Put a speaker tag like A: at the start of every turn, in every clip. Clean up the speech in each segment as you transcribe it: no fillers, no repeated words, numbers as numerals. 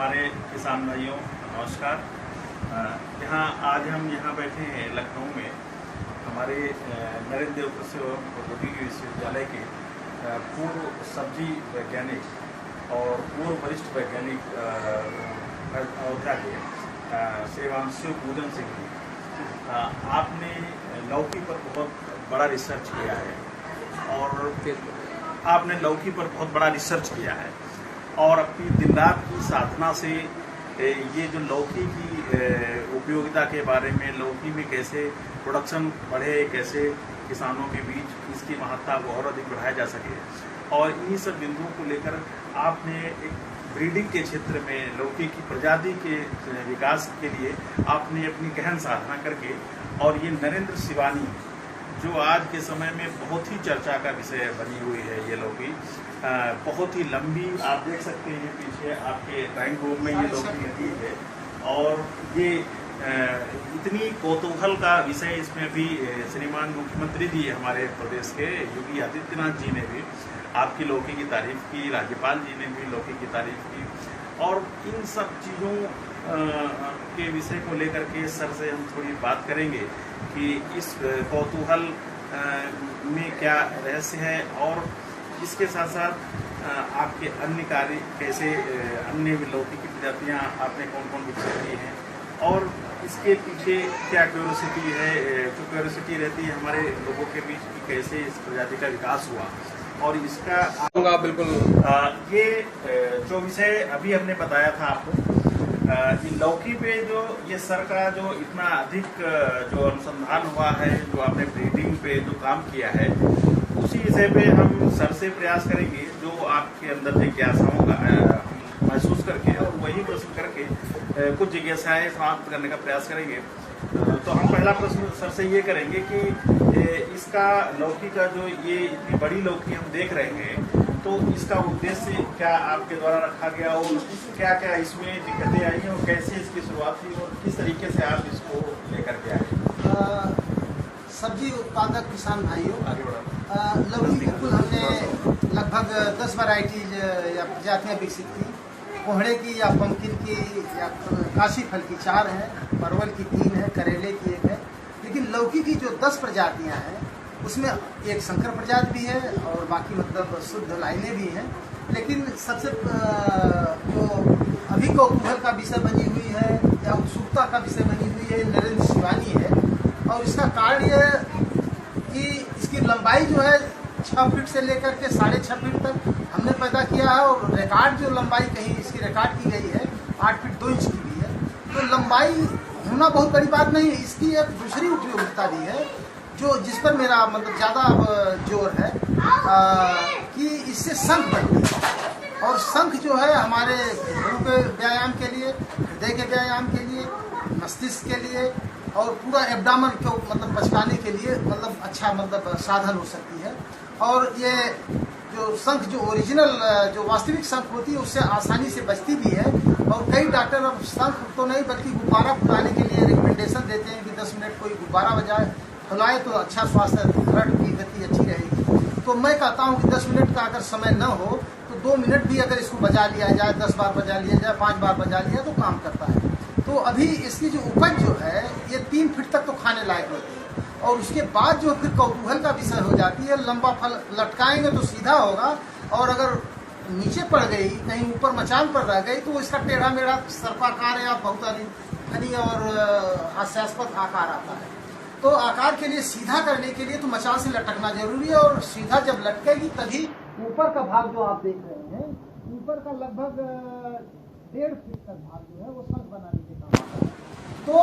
A: हमारे किसान भाइयों नमस्कार। आज हम यहाँ बैठे हैं लखनऊ में हमारे नरेंद्र देव कृषि एवं प्रौद्योगिकी विश्वविद्यालय के पूर्व सब्जी वैज्ञानिक और पूर्व वरिष्ठ वैज्ञानिक अयोध्या के श्रीवांशु पूजन सिंह जी। आपने लौकी पर बहुत बड़ा रिसर्च किया है और अपनी दिन रात की साधना से ये जो लौकी की उपयोगिता के बारे में, लौकी में कैसे प्रोडक्शन बढ़े, कैसे किसानों के बीच इसकी महत्ता को और अधिक बढ़ाया जा सके, और इन्हीं सब बिंदुओं को लेकर आपने एक ब्रीडिंग के क्षेत्र में लौकी की प्रजाति के विकास के लिए आपने अपनी गहन साधना करके, और ये नरेंद्र शिवानी जो आज के समय में बहुत ही चर्चा का विषय बनी हुई है, ये लौकी बहुत ही लंबी, आप देख सकते हैं पीछे आपके ड्राइंग रूम में ये लौकी लगी है, और ये इतनी कौतूहल का विषय इसमें भी श्रीमान मुख्यमंत्री जी हमारे प्रदेश के योगी आदित्यनाथ जी ने भी आपकी लौकी की तारीफ की, राज्यपाल जी ने भी लौकी की तारीफ की, और इन सब चीज़ों के विषय को लेकर के सर से हम थोड़ी बात करेंगे कि इस कौतूहल में क्या रहस्य है, और इसके साथ साथ आपके अन्य कार्य कैसे, अन्य लौकी की प्रजातियाँ आपने कौन कौन विकसित की हैं, और इसके पीछे क्या क्यूरियोसिटी है, जो क्यूरियोसिटी रहती है हमारे लोगों के बीच की, कैसे इस प्रजाति का विकास हुआ, और इसका
B: बिल्कुल
A: ये जो विषय अभी हमने बताया था आपको, ये लौकी पे जो ये सर का जो इतना अधिक जो अनुसंधान हुआ है, जो आपने ब्रीडिंग पे जो काम किया है, उसी विषय पे हम सर से प्रयास करेंगे, जो आपके अंदर जिज्ञासाओं का महसूस करके और वही प्रश्न करके कुछ जिज्ञासाएं समाप्त करने का प्रयास करेंगे। तो हम पहला प्रश्न सर से ये करेंगे कि इसका लौकी का जो ये इतनी बड़ी लौकी हम देख रहे हैं, तो इसका उद्देश्य क्या आपके द्वारा रखा गया, और क्या क्या इसमें दिक्कतें आई हैं, और कैसे इसकी शुरुआत हुई, और किस तरीके से आप इसको लेकर के आए?
C: सब्जी उत्पादक किसान भाइयों,
A: आगे बढ़ा।
C: लौकी बिल्कुल हमने लगभग 10 वैरायटीज या प्रजातियाँ विकसित की। कोहड़े की या पम्पकिन की या काशी फल की 4 है, परवल की 3 है, करेले की 1 है, लेकिन लौकी की जो 10 प्रजातियाँ हैं उसमें एक संकर प्रजाति भी है और बाकी मतलब शुद्ध लाइनें भी हैं। लेकिन सबसे जो अभी कौतूहल का विषय बनी हुई है या उत्सुकता का विषय बनी हुई है, नरेंद्र शिवानी है, और इसका कारण यह है कि इसकी लंबाई जो है 6 फीट से लेकर के 6.5 फीट तक हमने पैदा किया है, और रिकॉर्ड जो लंबाई कहीं इसकी रिकॉर्ड की गई है 8 फीट 2 इंच की भी है। तो लंबाई होना बहुत बड़ी बात नहीं है, इसकी एक दूसरी उपयोगिता भी है जो जिस पर मेरा मतलब ज़्यादा जोर है कि इससे शंख बनती है, और शंख जो है हमारे घुटनों के व्यायाम के लिए, हृदय के व्यायाम के लिए, मस्तिष्क के लिए, और पूरा एब्डामन को मतलब बचकाने के लिए मतलब अच्छा मतलब साधन हो सकती है। और ये जो शंख जो ओरिजिनल जो वास्तविक शंख होती है उससे आसानी से बचती भी है, और कई डॉक्टर अब शंख तो नहीं बल्कि गुब्बारा फुलाने के लिए रिकमेंडेशन देते हैं कि 10 मिनट कोई गुब्बारा बजाए, फुलाए तो अच्छा स्वास्थ्य, ब्लड की गति अच्छी रहेगी। तो मैं कहता हूँ कि 10 मिनट का अगर समय न हो तो 2 मिनट भी अगर इसको बजा लिया जाए, 10 बार बजा लिया जाए, 5 बार बजा लिया तो काम करता है। तो अभी इसकी जो उपज जो है ये 3 फीट तक तो खाने लायक होती है, और उसके बाद जो फिर कौतूहल का विषय हो जाती है, लंबा फल लटकाएंगे तो सीधा होगा, और अगर नीचे पड़ गई, कहीं ऊपर मचान पर रह गई, तो इसका टेढ़ा मेढ़ा सर्पाकार या बहुत फनी और हास्यास्पद आकार आता है। तो आकार के लिए सीधा करने के लिए तो मचान से लटकना जरूरी है, और सीधा जब लटकेगी तभी ऊपर का भाग जो आप देख रहे हैं, ऊपर का लगभग 1.5 फीट का भाग जो है वो शंख बनाने के काम आता है। तो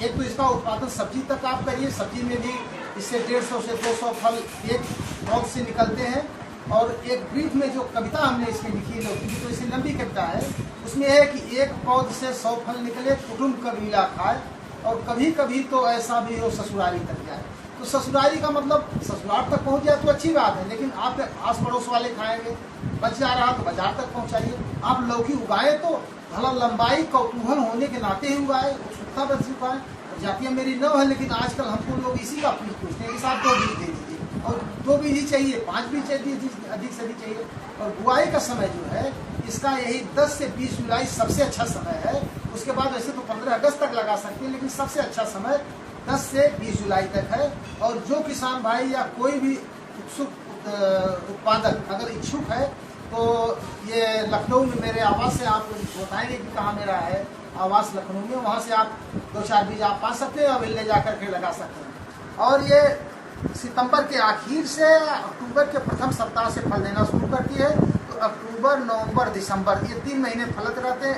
C: एक तो इसका उत्पादन सब्जी तक आप करिए, सब्जी में भी इससे 150 से 200 फल एक पौध से निकलते हैं। और एक ब्रीफ में जो कविता हमने इसमें लिखी है लौकी की, तो इसे लंबी कविता है, उसमें है कि एक पौध से 100 फल निकले, कुटुम्ब कबीला खाए, और कभी कभी तो ऐसा भी हो ससुराली तक जाए। तो ससुराली का मतलब ससुराल तक पहुंच जाए तो अच्छी बात है, लेकिन आप आस पड़ोस वाले खाएंगे, बच जा रहा तो बाजार तक पहुंचाइए। आप लौकी उगाए तो भला लंबाई कौतूहल होने के नाते ही उगाए, उत्सुकता बस उगाए। जातियाँ मेरी न है, लेकिन आजकल हमको लोग इसी का पूछते हैं कि साहब 2 बीज दे दीजिए, और 2 बीज ही चाहिए, 5 बीज अधिक से अधिक चाहिए। और बुआई का समय जो है इसका यही 10 से 20 जुलाई सबसे अच्छा समय है। उसके बाद वैसे तो 15 अगस्त तक लगा सकते हैं, लेकिन सबसे अच्छा समय 10 से 20 जुलाई तक है। और जो किसान भाई या कोई भी उत्सुक उत्पादक अगर इच्छुक है तो ये लखनऊ में मेरे आवास से आप बताएंगे कि कहाँ मेरा है आवास लखनऊ में, वहाँ से आप 2-4 बीज आप पा सकते हैं और ले जा करके लगा सकते हैं। और ये सितंबर के आखिर से अक्टूबर के प्रथम सप्ताह से फल देना शुरू करती है। तो अक्टूबर, नवंबर, दिसंबर ये 3 महीने फलत रहते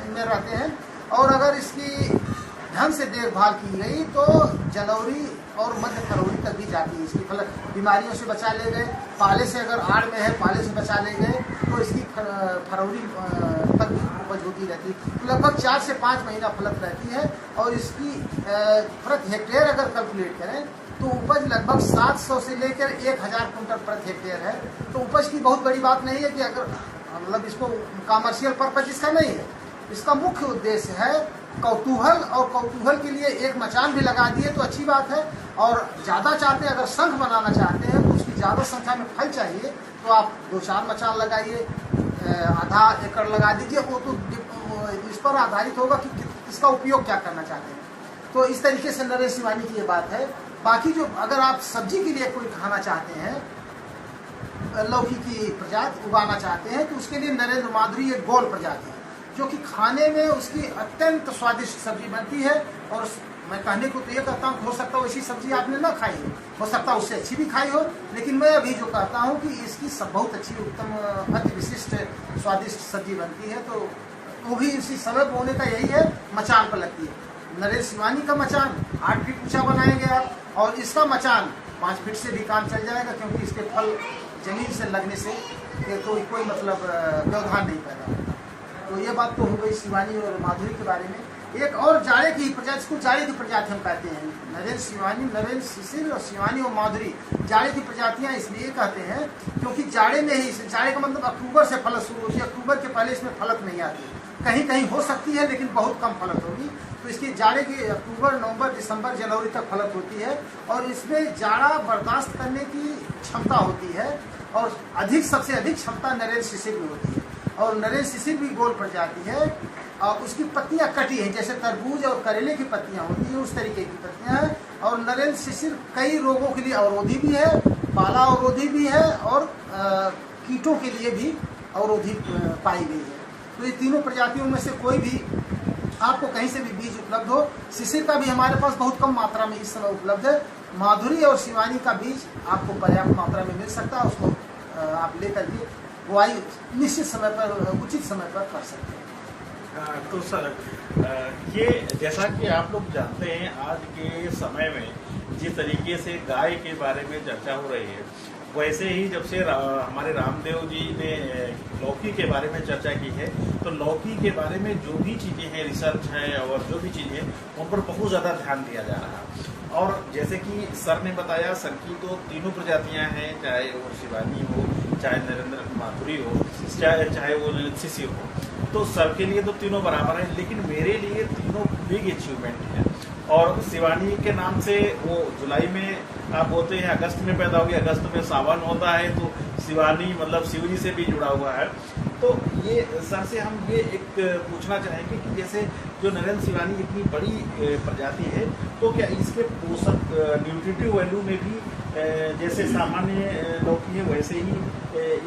C: हैं। और अगर इसकी ढंग से देखभाल की गई तो जनवरी और मध्य फरवरी तक भी जाती है। इसकी फल बीमारियों से बचा ले गए, पाले से अगर आड़ में है पाले से बचा ले गए तो इसकी फरवरी तक भी उपज होती रहती है। तो लगभग 4 से 5 महीना फलत रहती है। और इसकी प्रति हेक्टेयर अगर कैलकुलेट करें तो उपज लगभग 700 से लेकर 1000 कुंटल प्रति हेक्टेयर है। तो उपज की बहुत बड़ी बात नहीं है कि अगर मतलब इसको कमर्शियल पर्पज इसका नहीं है। इसका मुख्य उद्देश्य है कौतूहल, और कौतूहल के लिए एक मचान भी लगा दिए तो अच्छी बात है। और ज़्यादा चाहते हैं, अगर संघ बनाना चाहते हैं तो उसकी ज़्यादा संख्या में फल चाहिए तो आप 2-4 मचान लगाइए, आधा एकड़ लगा दीजिए। वो तो इस पर आधारित होगा कि इसका उपयोग क्या करना चाहते हैं। तो इस तरीके से नरेश शिवानी की ये बात है। बाकी जो अगर आप सब्जी के लिए कोई खाना चाहते हैं, लौकी की प्रजाति उगाना चाहते हैं तो उसके लिए नरेंद्र माधुरी एक गोल प्रजाति है जो कि खाने में उसकी अत्यंत स्वादिष्ट सब्जी बनती है। और मैं कहने को तो ये कहता हूँ, हो सकता है वैसी सब्जी आपने ना खाई हो सकता है उससे अच्छी भी खाई हो, लेकिन मैं अभी जो कहता हूँ कि इसकी सब बहुत अच्छी, उत्तम, अति विशिष्ट स्वादिष्ट सब्जी बनती है। तो वो भी इसी समय बोने का यही है, मचान पर लगती है। नरेश शिवानी का मचान 8 फीट ऊंचा बनाएंगे आप, और इसका मचान 5 फीट से भी काम चल जाएगा, क्योंकि इसके फल जमीन से लगने से कोई मतलब व्यवधान नहीं पैदा होता। तो ये बात तो हो गई शिवानी और माधुरी के बारे में। एक और जाड़े की प्रजाति, इसको जाड़े की प्रजाति हम कहते हैं। नरेंद्र शिवानी, नरेंद्र शिशिर और शिवानी और माधुरी जाड़े की प्रजातियां इसलिए कहते हैं क्योंकि जाड़े में ही, जाड़े का मतलब अक्टूबर से फलत शुरू होती है। अक्टूबर के पहले इसमें फलत नहीं आती, कहीं कहीं हो सकती है लेकिन बहुत कम फलत होगी। तो इसकी जाड़े की अक्टूबर, नवंबर, दिसंबर, जनवरी तक फलत होती है। और इसमें जाड़ा बर्दाश्त करने की क्षमता होती है, और सबसे अधिक क्षमता नरेंद्र शिशिर में होती है। और नरेंद्र शिशिर भी गोल प्रजाति है, और उसकी पत्तियां कटी हैं, जैसे तरबूज और करेले की पत्तियां होती हैं उस तरीके की पत्तियां हैं। और नरेंद्र शिशिर कई रोगों के लिए अवरोधी भी है, पाला अवरोधी भी है, और कीटों के लिए भी अवरोधी पाई गई है। तो ये तीनों प्रजातियों में से कोई भी आपको कहीं से भी बीज उपलब्ध हो। शिशिर का भी हमारे पास बहुत कम मात्रा में इस समय उपलब्ध है। माधुरी और शिवानी का बीज आपको पर्याप्त मात्रा में मिल सकता है, उसको आप लेकर के बुआई निश्चित समय पर, उचित समय पर कर सकते हैं।
A: तो सर, ये जैसा कि आप लोग जानते हैं, आज के समय में जिस तरीके से गाय के बारे में चर्चा हो रही है, वैसे ही जब से हमारे रामदेव जी ने लौकी के बारे में चर्चा की है, तो लौकी के बारे में जो भी चीज़ें हैं, रिसर्च है और जो भी चीज़ें हैं, उन पर बहुत ज़्यादा ध्यान दिया जा रहा है। और जैसे कि सर ने बताया, सर की तो तीनों प्रजातियां हैं, चाहे वो शिवानी हो, चाहे नरेंद्र माधुरी हो, चाहे वो नरेंद्र शिशिर हो। तो सर के लिए तो तीनों बराबर हैं, लेकिन मेरे लिए तीनों बिग अचीवमेंट हैं। और शिवानी के नाम से वो जुलाई में आप बोलते हैं, अगस्त में पैदा होगी, अगस्त में सावन होता है, तो शिवानी मतलब शिवजी से भी जुड़ा हुआ है। तो ये सर से हम ये एक पूछना चाहेंगे कि जैसे जो नरेंद्र शिवानी इतनी बड़ी प्रजाति है, तो क्या इसके पोषक न्यूट्रिटिव वैल्यू में भी जैसे सामान्य लौकी है वैसे ही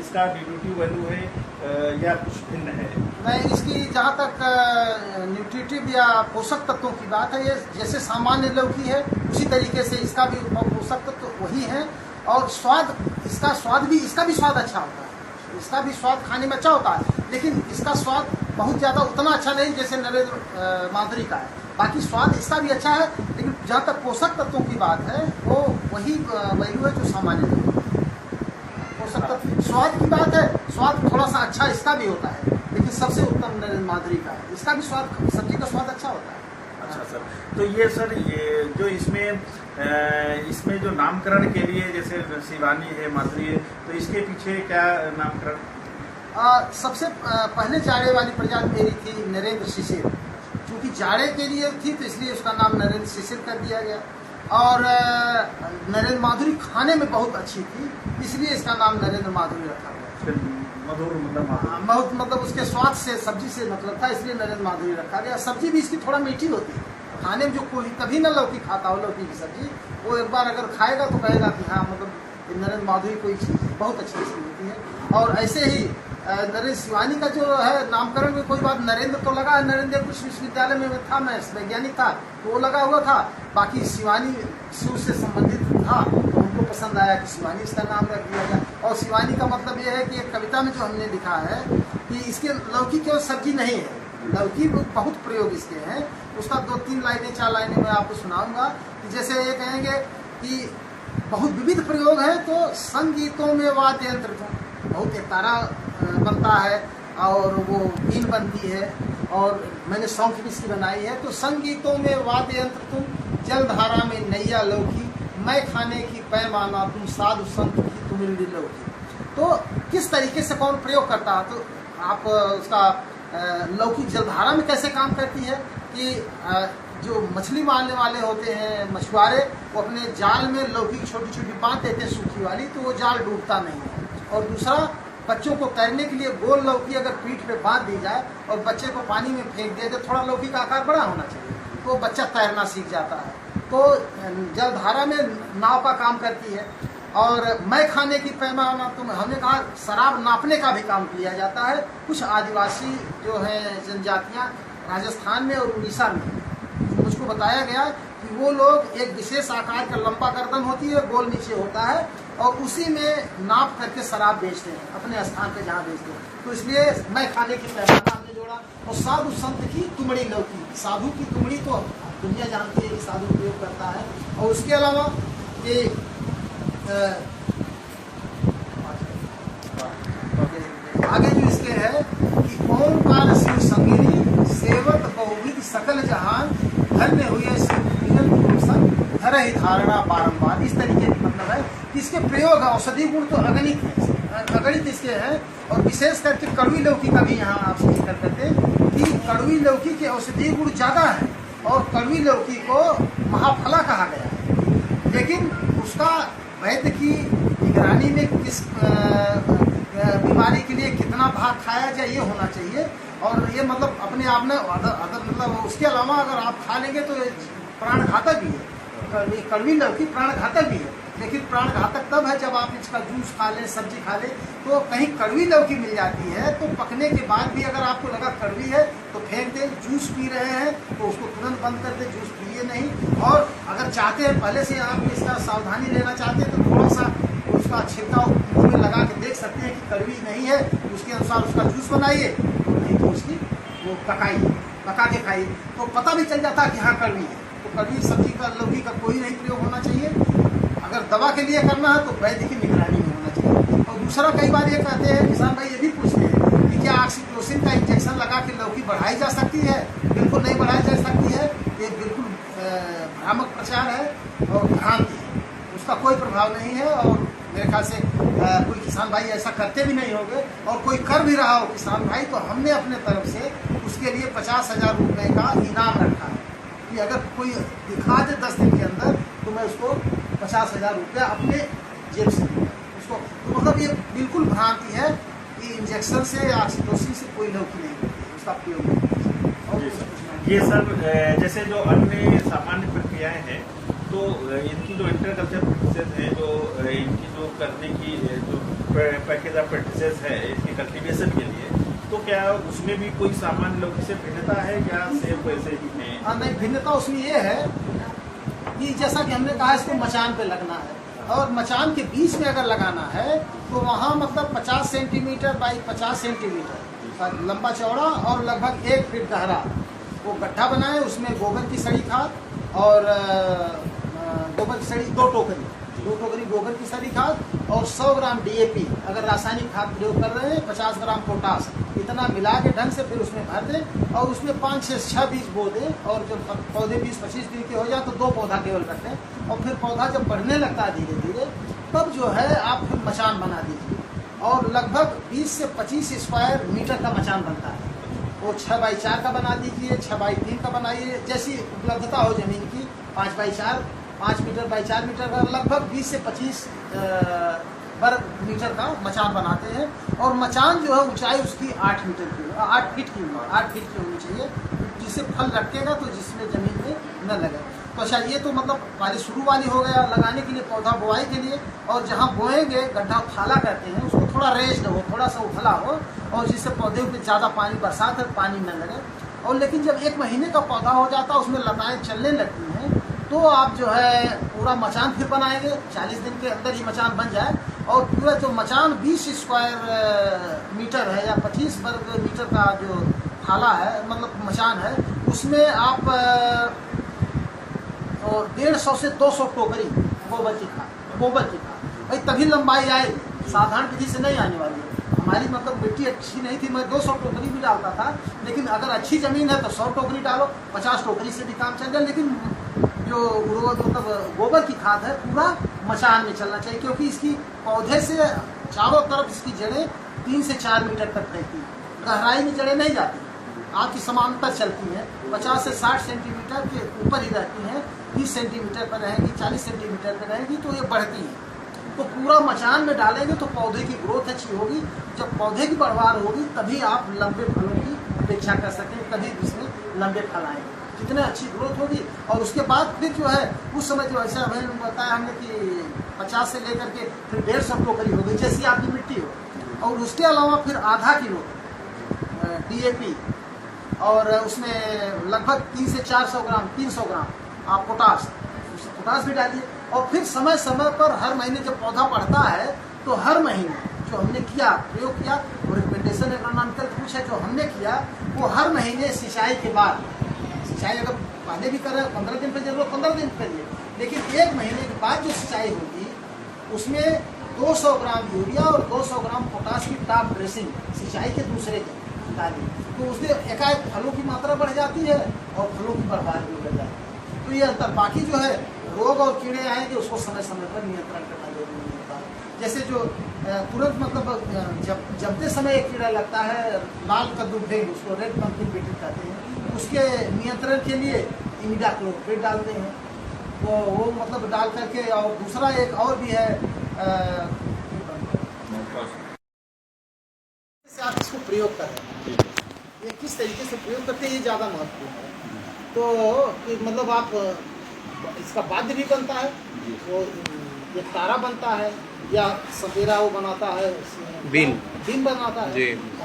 A: इसका न्यूट्रिटिव वैल्यू है या कुछ भिन्न है?
C: नहीं, इसकी जहाँ तक न्यूट्रिटिव या पोषक तत्वों की बात है, ये जैसे सामान्य लौकी है उसी तरीके से इसका भी पोषक तत्व वही है। और स्वाद, इसका भी स्वाद अच्छा होता है, इसका भी स्वाद खाने में अच्छा होता है, लेकिन इसका स्वाद बहुत ज़्यादा उतना अच्छा नहीं जैसे नरेंद्र माधुरी का है। बाकी स्वाद इसका भी अच्छा है, लेकिन जहाँ तक पोषक तत्वों की बात है वो वही वैल्यू है जो सामान्य है। पोषक तत्व, स्वाद की बात है, स्वाद थोड़ा सा अच्छा इसका भी होता है, लेकिन सबसे उत्तम नरेंद्र माधुरी का है। इसका भी स्वाद, सब्जी का स्वाद अच्छा होता है।
A: अच्छा सर, तो ये सर, ये जो इसमें जो नामकरण के लिए जैसे शिवानी है, माधुरी है, तो इसके पीछे क्या नामकरण?
C: सबसे पहले जाड़े वाली प्रजाति मेरी थी नरेंद्र शिशिर। चूँकि जाड़े के लिए थी तो इसलिए उसका नाम नरेंद्र शिशिर कर दिया गया। और नरेंद्र माधुरी खाने में बहुत अच्छी थी, इसलिए इसका नाम नरेंद्र माधुरी रखा गया।
A: मधुर मतलब
C: बहुत मतलब उसके स्वाद से, सब्जी से मतलब था, इसलिए नरेंद्र माधुरी रखा गया। सब्जी भी इसकी थोड़ा मीठी होती है खाने में। जो कोई कभी ना लौकी खाता हो, लौकी की सब्जी, वो एक बार अगर खाएगा तो कहेगा कि हाँ मतलब नरेंद्र माधुरी कोई चीज़ बहुत अच्छी इसकी होती है। और ऐसे ही नरेंद्र शिवानी का जो है नामकरण में कोई बात, नरेंद्र तो लगा है, नरेंद्र कृषि विश्वविद्यालय में था, मैं वैज्ञानिक था तो वो लगा हुआ था। बाकी शिवानी शिव से संबंधित था तो उनको पसंद आया कि शिवानी इसका नाम रख दिया जाए। और शिवानी का मतलब ये है कि एक कविता में जो हमने लिखा है कि इसके लौकी केवल सब्जी नहीं है, लौकी बहुत प्रयोग इसके हैं। उसका 2-3 लाइनें 4 लाइनें मैं आपको सुनाऊंगा कि जैसे ये कहेंगे कि बहुत विविध प्रयोग है तो संगीतों में वाद्य यंत्र, बहुत एक तारा बनता है और वो बीन बनती है, और मैंने शौक भी इसकी बनाई है। तो संगीतों में वाद्य यंत्र तुम, जलधारा में नैया लौकी, मैं खाने की पैमाना तुम, साधु संत की तुम लौकी। तो किस तरीके से कौन प्रयोग करता है, तो आप उसका लौकी जलधारा में कैसे काम करती है कि जो मछली मारने वाले होते हैं मछुआरे, वो अपने जाल में लौकी छोटी छोटी बांध देते हैं सूखी वाली, तो वो जाल डूबता नहीं है। और दूसरा, बच्चों को तैरने के लिए गोल लौकी अगर पीठ पे बांध दी जाए और बच्चे को पानी में फेंक दिया जाए, थोड़ा लौकी का आकार बड़ा होना चाहिए, तो बच्चा तैरना सीख जाता है। तो जलधारा में नाव का काम करती है। और मैं खाने की पैमाना, तो हमने कहा शराब नापने का भी काम किया जाता है। कुछ आदिवासी जो है जनजातियाँ राजस्थान में और उड़ीसा में, मुझको बताया गया कि वो लोग एक विशेष आकार का लंबा गर्दन होती है, गोल नीचे होता है, और उसी में नाप करके शराब बेचते हैं अपने स्थान पे जहाँ बेचते हैं। तो इसलिए मैं खाने की पैमाना हमने जोड़ा। और साधु संत की तुमड़ी लौकी, साधु की तुमड़ी तो दुनिया जानती है कि साधु उपयोग करता है। और उसके अलावा ये आगे जो इसके है कि ओंकार शिव संगिनी, सेवक बहुविध सकल जहान, धन्य हुए धर ही धारणा बारंबार। इस तरीके का मतलब है कि इसके प्रयोग औषधि गुण तो अगणित है, अगणित इसके हैं। और विशेष करके कड़वी लौकी का भी यहाँ आप जिक्र करते कि कड़वी लौकी के औषधि गुण ज़्यादा है, और कड़वी लौकी को महाफला कहा गया है। लेकिन उसका वैद्य की निगरानी में किस बीमारी के लिए कितना भाग खाया जाए ये होना चाहिए। और ये मतलब अपने आप में मतलब उसके अलावा अगर आप खा लेंगे तो प्राण घातक भी है। कड़वी लौकी प्राण घातक भी है, लेकिन प्राण घातक तब है जब आप इसका जूस खा लें, सब्जी खा लें। तो कहीं कड़वी लौकी मिल जाती है तो पकने के बाद भी अगर आपको लगा कड़वी है तो फेंक दें। जूस पी रहे हैं तो उसको तुरंत बंद कर दें, जूस पिए नहीं। और अगर चाहते हैं पहले से आप इसका सावधानी लेना चाहते हैं तो थोड़ा सा उसका छिड़काव मुँह में लगा के देख सकते हैं कि कड़वी नहीं है, उसके अनुसार उसका जूस बनाइए, नहीं तो उसकी वो पका के खाइए, तो पता भी चल जाता है कि हाँ कड़वी है। तो कड़वी सब्जी का लौकी का कोई नहीं प्रयोग होना चाहिए। अगर दवा के लिए करना है तो वैद्य की निगरानी में होना चाहिए। और दूसरा, कई बार ये कहते हैं किसान भाई, ये भी पूछते हैं कि क्या ऑक्सीटोसिन का इंजेक्शन लगा के लौकी बढ़ाई जा सकती है? बिल्कुल नहीं बढ़ाई जा सकती है, ये बिल्कुल भ्रामक प्रचार है और भ्रांति है, उसका कोई प्रभाव नहीं है। और मेरे ख्याल से कोई किसान भाई ऐसा करते भी नहीं होंगे, और कोई कर भी रहा हो किसान भाई तो हमने अपने तरफ से उसके लिए 50,000 रुपये का इनाम रखा है कि अगर कोई दिखा दे 10 दिन के अंदर तो मैं उसको 50,000 रुपया अपने जेब से दूँगा उसको। तो मतलब ये बिल्कुल भ्रांति है कि इंजेक्शन से या ऑक्सीटोसिन से कोई लौकी नहीं होती है, उसका प्रयोग नहीं।
A: ये सब जैसे जो अन्य सामान्य प्रक्रियाएं हैं, तो इनकी जो इंटरकल्चर प्रैक्टिसेस हैं, जो इनकी जो करने की जो पैकेज ऑफ प्रैक्टिसेस है इसकी कल्टीवेशन के लिए, तो क्या उसमें भी कोई सामान्य लौकी से भिन्नता है या सेम वैसे ही है?
C: हाँ, नहीं, भिन्नता उसमें ये है कि जैसा कि हमने कहा इसको मचान पे लगना है, और मचान के बीच में अगर लगाना है तो वहाँ मतलब 50 सेंटीमीटर बाई 50 सेंटीमीटर लंबा चौड़ा और लगभग 1 फीट गहरा वो गड्ढा बनाए। उसमें गोबर की सड़ी खाद और गोबर की सड़ी 2 टोकरी गोबर की सड़ी खाद और 100 ग्राम DAP, अगर रासायनिक खाद प्रयोग कर रहे हैं 50 ग्राम पोटास, इतना मिला के ढंग से फिर उसमें भर दें और उसमें 5 से 6 बीज बो दें। और जब पौधे 20-25 दिन के हो जाए तो 2 पौधा केवल रखें, और फिर पौधा जब बढ़ने लगता है धीरे धीरे तब जो है आप फिर मचान बना दीजिए। और लगभग 20 से 25 स्क्वायर मीटर का मचान बनता है, वो 6x4 का बना दीजिए, 6x3 का बनाइए, जैसी उपलब्धता हो जमीन की, 5x4 5 मीटर बाई 4 मीटर का लगभग 20 से 25 वर्ग मीटर का मचान बनाते हैं। और मचान जो है ऊंचाई उसकी 8 मीटर की 8 फीट की 8 फीट की होनी चाहिए, जिससे फल रखेगा तो जिसमें जमीन में न लगे। तो अच्छा, ये तो मतलब पहले शुरू वाली हो गया लगाने के लिए, पौधा बोआई के लिए। और जहाँ बोएंगे गड्ढा थाला कहते हैं उसको, थोड़ा रेस्ड हो, थोड़ा सा उथला हो, और जिससे पौधे में ज़्यादा पानी बरसात है पानी न लगे। और लेकिन जब 1 महीने का पौधा हो जाता है, उसमें लताएँ चलने लगती हैं, तो आप जो है पूरा मचान फिर बनाएंगे। 40 दिन के अंदर ही मचान बन जाए। और पूरा जो मचान 20 स्क्वायर मीटर है या 25 वर्ग मीटर का जो थाला है, मतलब मचान है, उसमें आप 150 से 200 टोकरी गोबर की खाद भाई, तभी लंबाई आएगी, साधारण विधि से नहीं आने वाली है। हमारी मतलब मिट्टी अच्छी नहीं थी, मैं 200 टोकरी भी डालता था, लेकिन अगर अच्छी ज़मीन है तो 100 टोकरी डालो, 50 टोकरी से भी काम चल जाए। लेकिन जो मतलब गोबर की खाद है पूरा मचान में चलना चाहिए, क्योंकि इसकी पौधे से चारों तरफ इसकी जड़ें 3 से 4 मीटर तक रहती हैं, गहराई में जड़ें नहीं जाती, आपकी समांतर चलती हैं, 50 से 60 सेंटीमीटर के ऊपर ही रहती हैं, 30 सेंटीमीटर पर रहेंगी, 40 सेंटीमीटर पर रहेंगी, तो ये बढ़ती हैं। तो पूरा मचान में डालेंगे तो पौधे की ग्रोथ अच्छी होगी। जब पौधे की बढ़वार होगी तभी आप लंबे फलों की अपेक्षा कर सकें, तभी इसमें लंबे फल आएंगे, जितने अच्छी ग्रोथ होगी। और उसके बाद फिर जो है उस समय जो ऐसा हमें बताया हमने कि 50 से लेकर के फिर 150 टोकरी हो गई, जैसी आपकी मिट्टी हो। और उसके अलावा फिर आधा किलो DAP, और उसमें लगभग 300 से 400 ग्राम 300 ग्राम आप पोटास भी डालिए। और फिर समय समय पर हर महीने जब पौधा बढ़ता है तो हर महीने जो हमने किया प्रयोग किया, और रिकमेंडेशन एग्रोनॉमिकल कुछ है जो हमने किया, वो हर महीने सिंचाई के बाद, सिंचाई अगर पहले भी करें 15 दिन पर जरूरत 15 दिन करिए, लेकिन 1 महीने के बाद जो सिंचाई होगी उसमें 200 ग्राम यूरिया और 200 ग्राम पोटास की टॉप ड्रेसिंग सिंचाई के दूसरे दिन डालिए, तो उससे एकाएक फलों की मात्रा बढ़ जाती है और फलों की बढ़वार भी बढ़ जाती है। तो ये अंतर। बाकी जो है रोग और कीड़े आएंगे उसको समय समय पर नियंत्रण करना जरूरी होता है। जैसे जो तुरंत मतलब जमते समय एक कीड़ा लगता है, लाल कद्दू भेंग, उसको रेड पंपकिन बीटल कहते हैं, उसके नियंत्रण के लिए इमिडाक्लोप्रिड डालते हैं, वो मतलब डाल करके। और दूसरा एक और भी है, आप इसको प्रयोग करें, ये किस तरीके से प्रयोग करते हैं ये ज़्यादा महत्वपूर्ण है। तो मतलब आप इसका वाद्य भी बनता है, वो एक तारा बनता है, या सपेरा वो बनाता है, बीन बनाता है,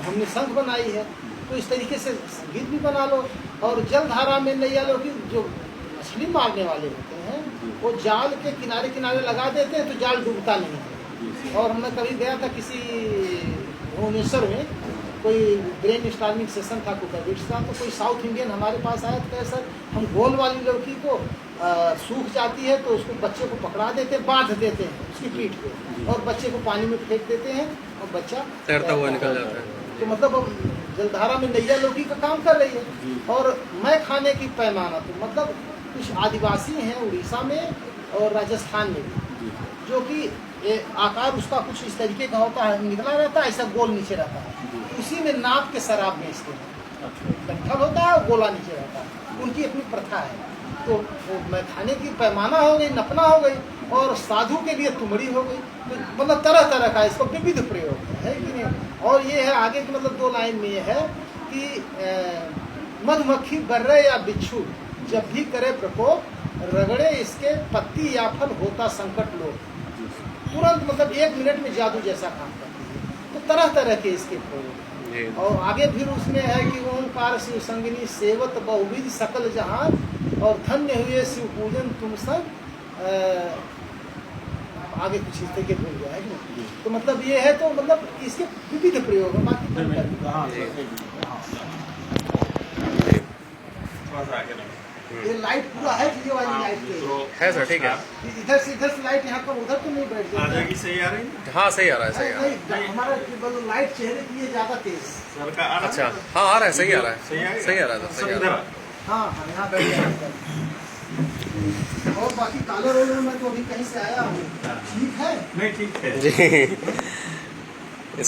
C: हमने शंख बनाई है। तो इस तरीके से संगीत भी बना लो। और जलधारा में नैया लोग जो मछली मारने वाले होते हैं वो जाल के किनारे किनारे लगा देते हैं तो जाल डूबता नहीं है। और हमने कभी गया था किसी भुवनेश्वर में, कोई ब्रेन स्टॉर्मिंग सेशन था कुछ का, तो कोई साउथ इंडियन हमारे पास आया तो कहे सर हम गोल वाली लड़की को सूख जाती है तो उसको बच्चे को पकड़ा देते हैं, बांध देते हैं उसकी पीठ पे, और बच्चे को पानी में फेंक देते हैं और बच्चा तैरता हुआ निकल जाता है। तो मतलब जलधारा में नैया लौकी का काम कर रही है। और मैं खाने की पैमाना, तो मतलब कुछ आदिवासी हैं उड़ीसा में और राजस्थान में भी, जो कि आकार उसका कुछ इस तरीके का होता है, निकला रहता है, ऐसा गोल नीचे रहता है, उसी में नाप के शराब बेचते हैं। कंठल होता है और गोला नीचे रहता है, उनकी अपनी प्रथा है। तो मैं खाने की पैमाना हो गई, नपना हो गई, और साधु के लिए तुमड़ी हो गई। तो मतलब तरह तरह का इसको विविध प्रयोग है कि नहीं। और ये है आगे की मतलब 2 लाइन में ये है कि मधुमक्खी बर्रे या बिच्छू जब भी करे प्रकोप, रगड़े इसके पत्ती या फल होता संकट लोग, तुरंत मतलब 1 मिनट में जादू जैसा काम करती है। तो तरह तरह के इसके प्रयोग। और आगे फिर उसमें है कि ओंकार शिव संगिनी सेवत बहुविध सकल जहां, और धन्य हुए शिव पूजन तुम सब। आगे कुछ इस तरीके भूल गया है कि नहीं। तो मतलब ये है, तो मतलब इसके विविध प्रयोग है। ये लाइट पूरा है कि ये वाली लाइट
B: है सर, ठीक है।
C: इधर से लाइट यहाँ पर उधर तो नहीं बैठ जाएगी।
A: सही आ रही है?
B: हाँ सही आ रहा है, सही आ रहा है।
C: हमारा लाइट चेहरे के लिए ज्यादा तेज।
B: अच्छा हाँ आ रहा है, सही आ रहा है, सही आ रहा है, सही आ रहा है।
C: हाँ हाँ यहाँ बैठ जाएगा। और बाकी कॉलर वॉलर में तो अभी कहीं से आया हूँ, ठीक है?
A: नहीं ठीक है जी।